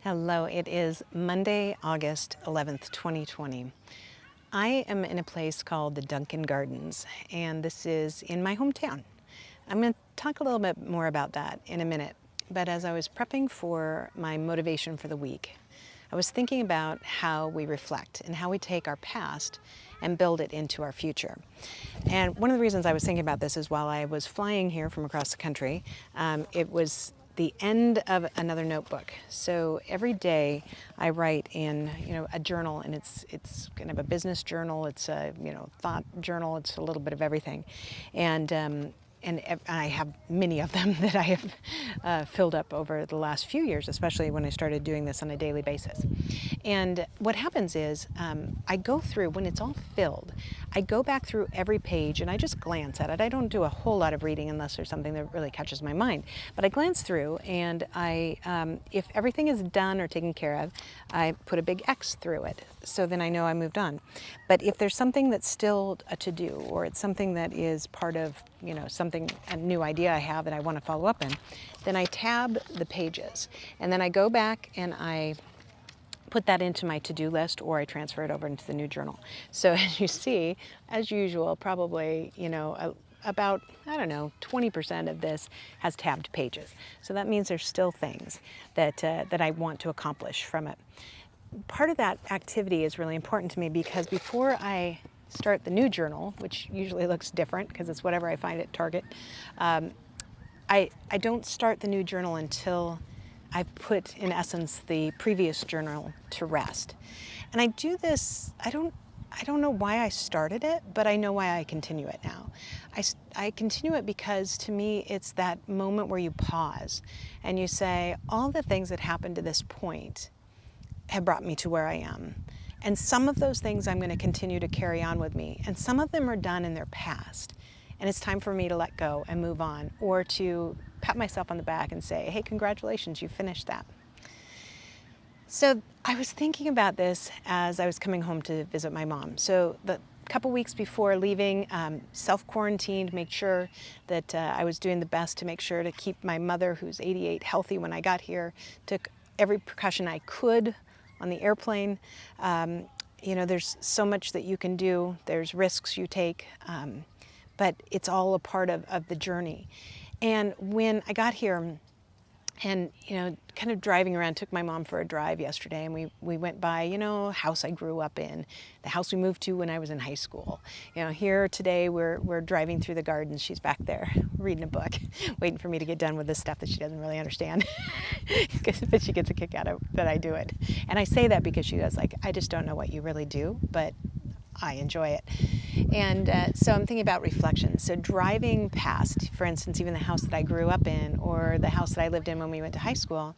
Hello, it is Monday, August 11th, 2020. I am in a place called the Duncan Gardens, and this is in my hometown. I'm going to talk a little bit more about that in a minute, but as I was prepping for my motivation for the week, I was thinking about how we reflect and how we take our past and build it into our future. And one of the reasons I was thinking about this is while I was flying here from across the country, it was the end of another notebook. So every day I write in, a journal, and it's kind of a business journal. It's a, thought journal. It's a little bit of everything, and I have many of them that I have filled up over the last few years, especially when I started doing this on a daily basis. And what happens is I go through, when it's all filled, I go back through every page and I just glance at it. I don't do a whole lot of reading unless there's something that really catches my mind. But I glance through and if everything is done or taken care of, I put a big X through it. So then I know I moved on. But if there's something that's still a to-do, or it's something that is part of, something, a new idea I have that I want to follow up in, then I tab the pages. And then I go back and I put that into my to-do list, or I transfer it over into the new journal. So as you see, as usual, probably, about, 20% of this has tabbed pages. So that means there's still things that I want to accomplish from it. Part of that activity is really important to me because before I start the new journal, which usually looks different because it's whatever I find at Target, I don't start the new journal until I've put, in essence, the previous journal to rest. And I do this, I don't know why I started it, but I know why I continue it now. I continue it because to me it's that moment where you pause and you say, all the things that happened to this point have brought me to where I am. And some of those things I'm going to continue to carry on with me. And some of them are done in their past. And it's time for me to let go and move on, or to pat myself on the back and say, hey, congratulations, you finished that. So I was thinking about this as I was coming home to visit my mom. So the couple weeks before leaving, self-quarantined, make sure that I was doing the best to make sure to keep my mother, who's 88, healthy when I got here. Took every precaution I could on the airplane. There's so much that you can do. There's risks you take, but it's all a part of the journey. And when I got here, and, kind of driving around, took my mom for a drive yesterday, and we went by, a house I grew up in, the house we moved to when I was in high school. Here today we're driving through the gardens. She's back there reading a book, waiting for me to get done with this stuff that she doesn't really understand. But she gets a kick out of that I do it. And I say that because she goes like, I just don't know what you really do, but I enjoy it. And so I'm thinking about reflection. So driving past, for instance, even the house that I grew up in, or the house that I lived in when we went to high school,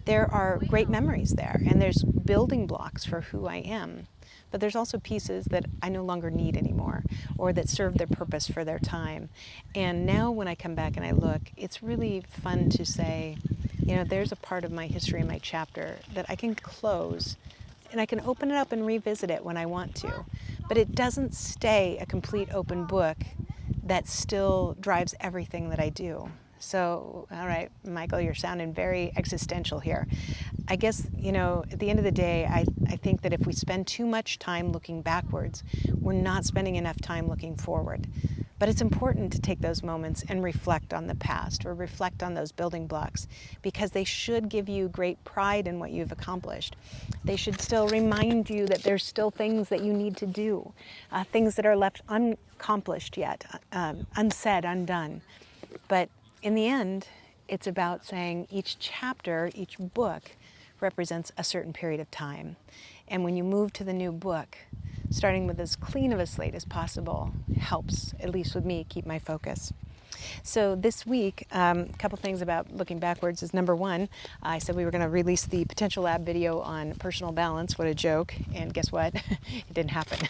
there are great memories there, and there's building blocks for who I am. But there's also pieces that I no longer need anymore, or that serve their purpose for their time. And now when I come back and I look, it's really fun to say, there's a part of my history and my chapter that I can close, and I can open it up and revisit it when I want to. But it doesn't stay a complete open book that still drives everything that I do. So, all right, Michael, you're sounding very existential here. I guess, at the end of the day, I think that if we spend too much time looking backwards, we're not spending enough time looking forward. But it's important to take those moments and reflect on the past, or reflect on those building blocks, because they should give you great pride in what you've accomplished. They should still remind you that there's still things that you need to do, things that are left unaccomplished yet, unsaid, undone. But in the end, it's about saying each chapter, each book represents a certain period of time. And when you move to the new book, starting with as clean of a slate as possible helps, at least with me, keep my focus. So this week, a couple things about looking backwards is, number one, I said we were going to release the Potential Lab video on personal balance. What a joke. And guess what? It didn't happen.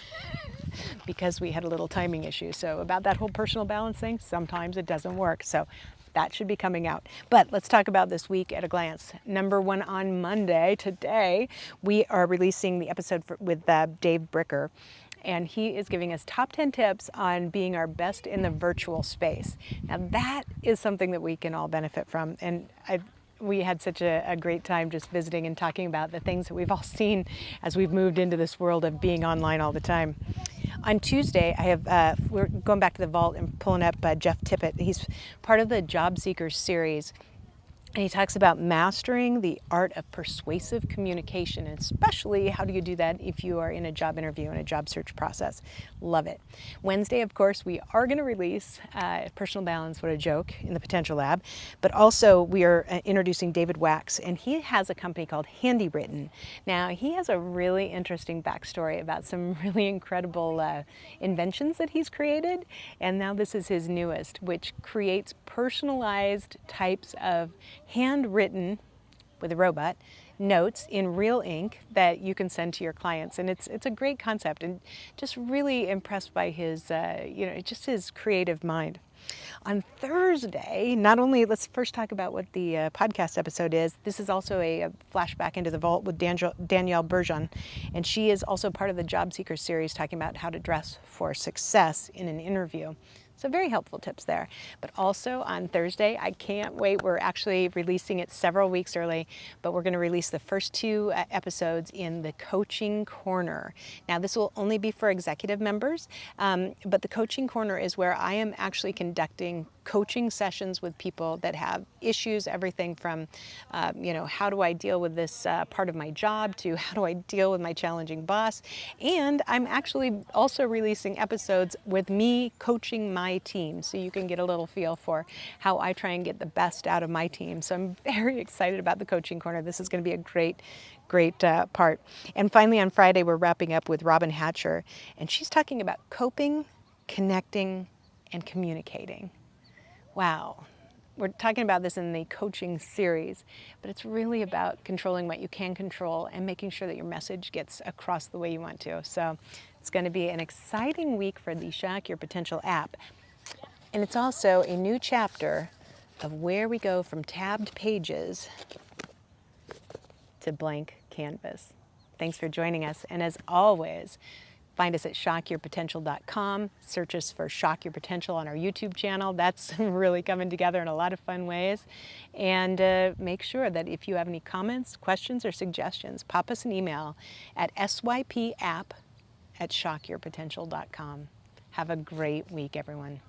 Because we had a little timing issue. So about that whole personal balance thing, sometimes it doesn't work. So that should be coming out. But let's talk about this week at a glance. Number one, on Monday, today, we are releasing the episode with Dave Bricker. And he is giving us top 10 tips on being our best in the virtual space. Now that is something that we can all benefit from. And we had such a great time just visiting and talking about the things that we've all seen as we've moved into this world of being online all the time. On Tuesday, we're going back to the vault and pulling up Jeff Tippett. He's part of the Job Seekers series. And he talks about mastering the art of persuasive communication, and especially how do you do that if you are in a job interview and a job search process. Love it. Wednesday, of course, we are going to release Personal Balance, What a Joke, in the Potential Lab. But also, we are introducing David Wax, and he has a company called Handywritten. Now, he has a really interesting backstory about some really incredible inventions that he's created. And now this is his newest, which creates personalized types of handwritten, with a robot, notes in real ink that you can send to your clients. And it's a great concept, and just really impressed by his, just his creative mind. On Thursday, not only, let's first talk about what the podcast episode is. This is also a flashback into the vault with Danielle Bergeon, and she is also part of the Job Seekers series, talking about how to dress for success in an interview. So very helpful tips there. But also on Thursday, I can't wait. We're actually releasing it several weeks early, but we're going to release the first 2 episodes in the Coaching Corner. Now, this will only be for executive members, but the Coaching Corner is where I am actually conducting coaching sessions with people that have issues, everything from, how do I deal with this part of my job, to how do I deal with my challenging boss. And I'm actually also releasing episodes with me coaching my team, so you can get a little feel for how I try and get the best out of my team. So I'm very excited about the Coaching Corner. This is going to be a great part. And finally, on Friday, we're wrapping up with Robin Hatcher, and she's talking about coping, connecting, and communicating. Wow. We're talking about this in the coaching series, but it's really about controlling what you can control and making sure that your message gets across the way you want to. So it's going to be an exciting week for the Shock Your Potential app. And it's also a new chapter of where we go from tabbed pages to blank canvas. Thanks for joining us. And as always, find us at shockyourpotential.com. Search us for Shock Your Potential on our YouTube channel. That's really coming together in a lot of fun ways. And make sure that if you have any comments, questions, or suggestions, pop us an email at sypapp@shockyourpotential.com. Have a great week, everyone.